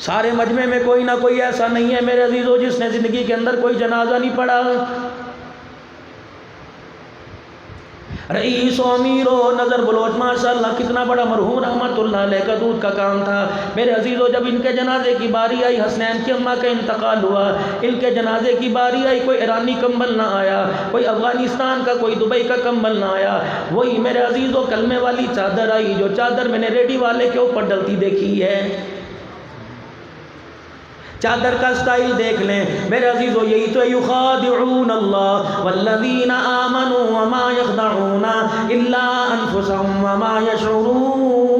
سارے مجمع میں کوئی نہ کوئی ایسا نہیں ہے میرے عزیزو جس نے زندگی کے اندر کوئی جنازہ نہیں پڑھا۔ رئیس و امیر و نظر بلوچ ماشاءاللہ کتنا بڑا مرحوم رحمت اللہ علیہ کا دودھ کا کام تھا میرے عزیزو۔ جب ان کے جنازے کی باری آئی، حسنین کی اماں کا انتقال ہوا، ان کے جنازے کی باری آئی، کوئی ایرانی کمبل نہ آیا، کوئی افغانستان کا، کوئی دبئی کا کمبل نہ آیا، وہی میرے عزیزو کلمے والی چادر آئی، جو چادر میں نے ریڈی والے کے اوپر ڈلتی دیکھی ہے۔ چادر کا سٹائل دیکھ لیں میرے عزیزو، یہی تو یخادعون اللہ والذین آمنوا وما یخدعون الا انفسهم وما یشعرون۔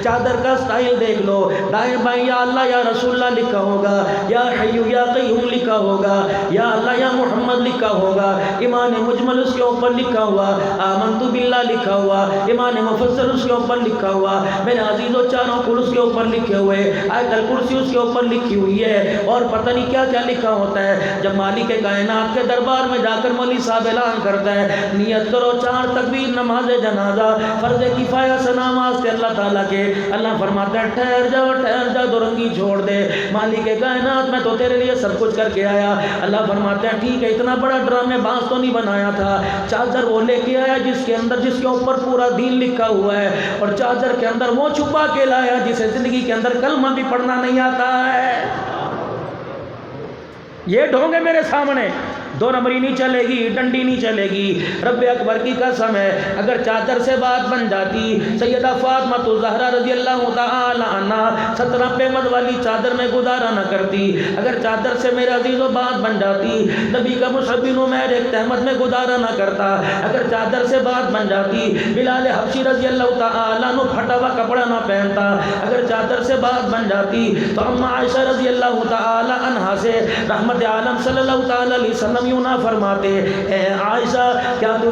چادر کا سٹائل دیکھ لو، دائیں بائیں یا اللہ یا رسول اللہ لکھا ہوگا، یا حی یا قیوم لکھا ہوگا، یا اللہ یا محمد لکھا ہوگا، ایمان مجمل اس کے اوپر لکھا ہوا، آمنت باللہ لکھا ہوا، ایمان مفصل اس کے اوپر لکھا ہوا، میرے عزیزو چاروں کل اس کے اوپر لکھے ہوئے، آیت الکرسی اس کے اوپر لکھی ہوئی ہے، اور پتہ نہیں کیا کیا لکھا ہوتا ہے۔ جب مالک کائنات کے دربار میں جا کر مولوی صاحب اعلان کرتا ہے نیت کرو 4 تکبیر نماز جنازہ، فرض کفایہ سے نماز تھے اللہ تعالیٰ کے، اللہ فرماتا ہے ٹھہر جا دو رنگی چھوڑ دے، مالک کائنات میں تو تیرے لیے سب کچھ کر کے آیا۔ اللہ فرماتا ہے ٹھیک ہے، اتنا بڑا ڈرامے باز تو نہیں بنایا تھا، چادر وہ لے کے آیا جس کے اوپر پورا دین لکھا ہوا ہے، اور چادر کے اندر وہ چھپا کے لایا جسے زندگی کے اندر کلمہ بھی پڑھنا نہیں آتا ہے۔ یہ ڈھونگے میرے سامنے، 2 نمبری نہیں چلے گی، ڈنڈی نہیں چلے گی، رب اکبر کی قسم ہے۔ اگر چادر سے بات بن جاتی، سیدہ فاطمہ الزہرا رضی اللہ تعالی عنہا 17 پیمد والی چادر میں گزارا نہ کرتی، اگر چادر سے میرے عزیزو بات بن جاتی، نبی کا مصعب بن عمیر ایک تہمت میں گزارا نہ کرتا، اگر چادر سے بات بن جاتی، بلال حبشی رضی اللہ تعالی عنہ پھٹا ہوا کپڑا نہ پہنتا، اگر چادر سے بات بن جاتی تو اما عائشہ رضی اللہ تعالی عنہا سے رحمت عالم صلی اللہ تعالی علیہ وسلم یوں نہ فرماتے، اے عائشہ کیا تو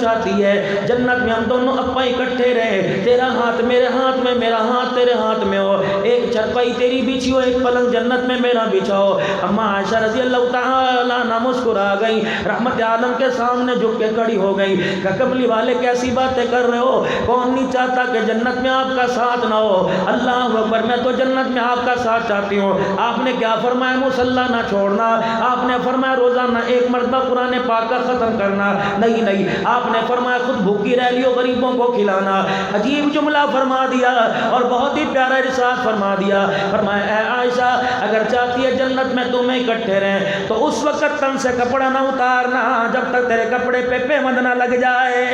چاہتی ہے جنت میں ہم دونوں اپا اکٹھے رہے، تیرا ہاتھ میرے ہاتھ میں، میرا ہاتھ تیرے ہاتھ میں ہو، ایک چرپائی تیری بچھی ہو، ایک پلنگ جنت میں میرا بچھا ہو۔ اما عائشہ رضی اللہ تعالی عنہا مسکرا گئی، رحمت عالم کے سامنے جھک کے کھڑی ہو گئی کہ کملی والے کیسی باتیں کر رہے ہو، کون نہیں چاہتا کہ جنت میں آپ کا ساتھ نہ ہو؟ اللہ اکبر، میں تو جنت میں آپ کا ساتھ چاہتی ہوں۔ آپ نے کیا فرمایا؟ مصلی نہ چھوڑنا، آپ نے فرمایا روزانہ 1 مرتبہ قرآن پاک کا ختم کرنا، نہیں، آپ نے فرمایا خود بھوکی رہ لیو، غریبوں کو کھلانا۔ عجیب جملہ فرما دیا اور بہت ہی پیارا ارشاد فرما دیا، فرمایا اے عائشہ اگر چاہتی ہے جنت میں تمہیں اکٹھے رہیں تو اس وقت تن سے کپڑا نہ اتارنا جب تک تیرے کپڑے پہ پیمند نہ لگ جائے۔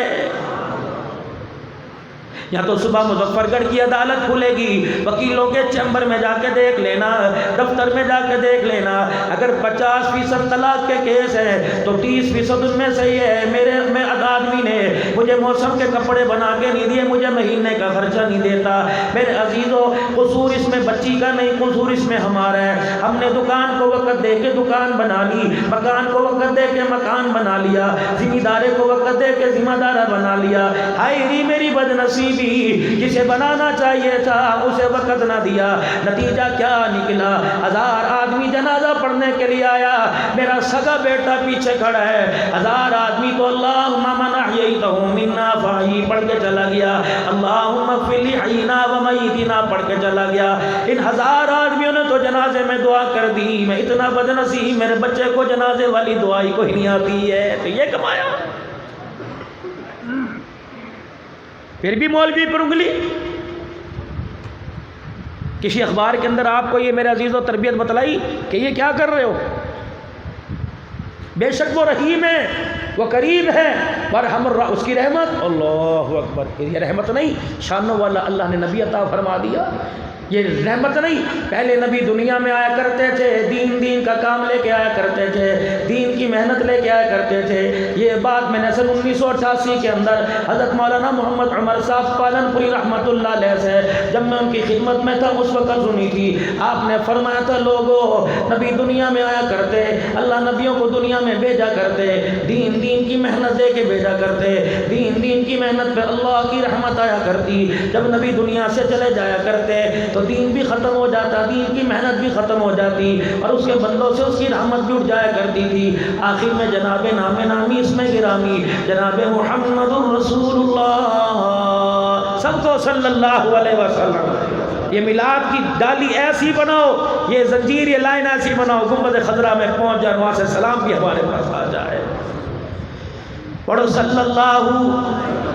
یا تو صبح مظفر گڑھ کی عدالت کھلے گی، وکیلوں کے چیمبر میں جا کے دیکھ لینا، دفتر میں جا کے دیکھ لینا، اگر 50% طلاق کے کیس ہیں تو 30% ان میں صحیح ہے۔ میں آدمی نے مجھے موسم کے کپڑے بنا کے نہیں دیے، مجھے مہینے کا خرچہ نہیں دیتا۔ میرے عزیزو قصور اس میں بچی کا نہیں، قصور اس میں ہمارا ہے۔ ہم نے دکان کو وقت دے کے دکان بنا لی، مکان کو وقت دے کے مکان بنا لیا، ذمہ دارے کو وقت دے کے ذمہ دارہ بنا لیا۔ ہائے ری میری بد نصیبی، جسے بنانا چاہیے تھا اسے وقت نہ دیا، نتیجہ کیا نکلا؟ 1000 آدمی جنازہ پڑھنے کے لیے آیا، میرا سگا بیٹا پیچھے کھڑا ہے، 1000 آدمی تو اللہم من احییتہ منا فاحیہ پڑھ کے چلا گیا، اللہم اغفر لحینا و میتنا پڑھ کے چلا گیا۔ ان 1000 آدمیوں نے تو جنازے میں دعا کر دی، میں اتنا بد نصیب میرے بچے کو جنازے والی دعائی کو ہی نہیں آتی ہے، تو یہ کمایا۔ پھر بھی مولوی پر انگلی، کسی اخبار کے اندر آپ کو یہ میرے عزیز و تربیت بتلائی کہ یہ کیا کر رہے ہو؟ بے شک وہ رحیم ہے، وہ قریب ہے، ورحم اس کی رحمت، اللہ اکبر، یہ رحمت نہیں، شانوں والا اللہ نے نبی عطا فرما دیا، یہ رحمت نہیں۔ پہلے نبی دنیا میں آیا کرتے تھے، دین کا کام لے کے آیا کرتے تھے، دین کی محنت لے کے آیا کرتے تھے۔ یہ بات میں نے سن 1988 کے اندر حضرت مولانا محمد عمر صاحب پالن پوری رحمۃ اللہ علیہ سے جب میں ان کی خدمت میں تھا اس وقت سنی تھی۔ آپ نے فرمایا تھا لوگوں، نبی دنیا میں آیا کرتے، اللہ نبیوں کو دنیا میں بھیجا کرتے، دین کی محنت دے کے بھیجا کرتے، دین کی محنت پہ اللہ کی رحمت آیا کرتی۔ جب نبی دنیا سے چلے جایا کرتے تو دین بھی ختم ہو جاتا، دین کی محنت بھی ختم ہو جاتی، اور اس کے بندوں سے اس کی رحمت بھی اٹھ جایا کرتی تھی۔ آخر میں جناب نام نامی اس میں گرامی جناب محمد رسول اللہ سب کو صلی اللہ علیہ وسلم یہ میلاد کی ڈالی ایسی بناؤ، یہ زنجیر، یہ لائن ایسی بناؤ، گنبد خضرا میں پہنچ جائے، وہاں سے سلام بھی ہمارے پاس آ جائے۔ پڑھو صلی اللہ،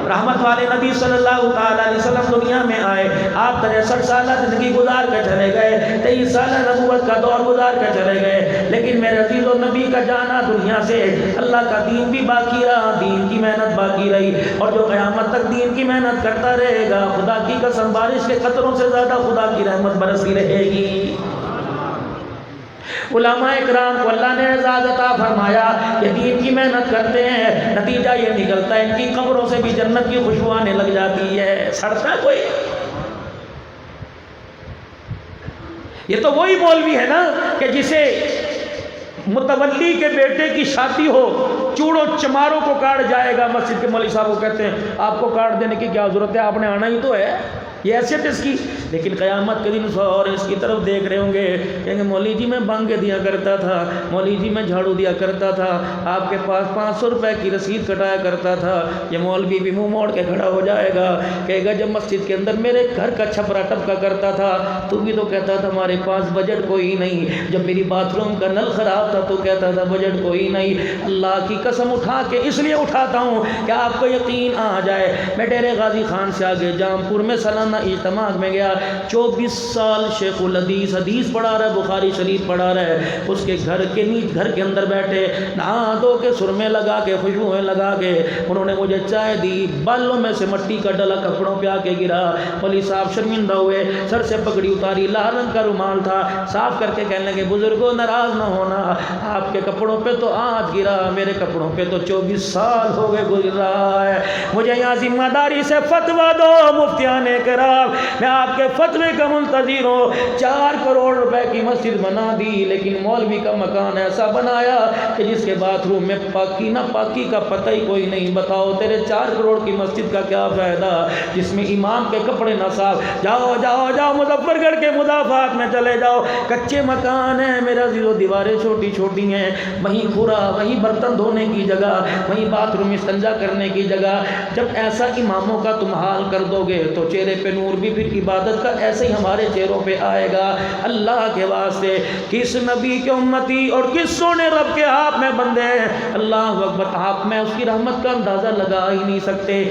رحمت والے نبی صلی اللہ تعالیٰ علیہ وسلم دنیا میں آئے، آپ 63 سالہ زندگی گزار کر چلے گئے، 23 سالہ نبوت کا دور گزار کر چلے گئے، لیکن میرے عزیز و نبی کا جانا دنیا سے، اللہ کا دین بھی باقی رہا، دین کی محنت باقی رہی، اور جو قیامت تک دین کی محنت کرتا رہے گا، خدا کی قسم بارش کے قطروں سے زیادہ خدا کی رحمت برستی رہے گی۔ علماء اکرام کو اللہ نے اعزاز عطا فرمایا کہ دین کی محنت کرتے ہیں، نتیجہ یہ نکلتا ہے ان کی قبروں سے بھی جنت کی خوشبو آنے لگ جاتی ہے۔ سڑتا کوئی؟ یہ تو وہی مولوی ہے نا کہ جسے متولی کے بیٹے کی شادی ہو، چوڑوں چماروں کو کاٹ جائے گا، مسجد کے مولوی صاحب کو کہتے ہیں آپ کو کاٹ دینے کی کیا ضرورت ہے، آپ نے آنا ہی تو ہے، یہ حیثیت اس کی۔ لیکن قیامت کے دن اور اس کی طرف دیکھ رہے ہوں گے، کہیں گے مولوی جی میں بانگ دیا کرتا تھا، مولوی جی میں جھاڑو دیا کرتا تھا، آپ کے پاس 500 روپے کی رسید کٹایا کرتا تھا۔ یہ مولوی بھی منہ موڑ کے کھڑا ہو جائے گا، کہے گا جب مسجد کے اندر میرے گھر کا چھپرا ٹپکا کرتا تھا تو بھی تو کہتا تھا ہمارے پاس بجٹ کوئی نہیں، جب میری باتھ روم کا نل خراب تھا تو کہتا تھا بجٹ کوئی نہیں۔ اللہ کی قسم اٹھا کے اس لیے اٹھاتا ہوں کہ آپ کو یقین آ جائے۔ میں ڈیرے غازی خان سے آگے جام پور میں سالانہ اجتماع میں گیا، 24 سال شیخ الحدیث حدیث پڑھا رہا ہے، بخاری شریف پڑھا رہا ہے، اس کے گھر کے اندر بیٹھے، نہا دھو کے سرمے لگا کے خوشبوئیں لگا کے انہوں نے مجھے چائے دی، بالوں میں سے مٹی کا ڈلا کپڑوں پہ آ کے گرا، ولی صاحب شرمندہ ہوئے، سر سے پگڑی اتاری، لال رنگ کا رومال تھا، صاف کر کے کہنے لگے بزرگوں ناراض نہ ہونا، آپ کے کپڑوں پہ تو آج گرا، میرے کپڑوں پہ تو 24 سال ہو گئے گزر رہا ہے، مجھے یہاں ذمہ داری سے فتویٰ دو مفتیان کرام، میں آپ کے فتوے کا منتظر ہوں۔ 4 کروڑ روپے کی مسجد بنا دی، لیکن مولوی کا مکان ایسا بنایا کہ جس کے باتھ روم میں پاکی نہ پاکی کا پتہ ہی کوئی نہیں۔ بتاؤ تیرے 4 کروڑ کی مسجد کا کیا فائدہ جس میں امام کے کپڑے نہ صاف؟ جاؤ جاؤ جاؤ مظفر گڑھ کے مضافات میں چلے جاؤ، کچے مکان ہیں میرا عزیزو، دیواریں چھوٹی چھوٹی ہیں، وہیں کھورا، وہیں برتن دھونے کی جگہ، وہیں باتھ روم استنجا کرنے کی جگہ۔ جب ایسا اماموں کا تم حال کر دو گے تو چہرے پہ نور بھی پھر عبادت کا ایسے ہی ہمارے چہروں پہ آئے گا۔ اللہ کے واسطے کس نبی کے امتی اور کس سونے رب کے ہاتھ میں بندے ہیں، اللہ اکبر، آپ میں اس کی رحمت کا اندازہ لگا ہی نہیں سکتے۔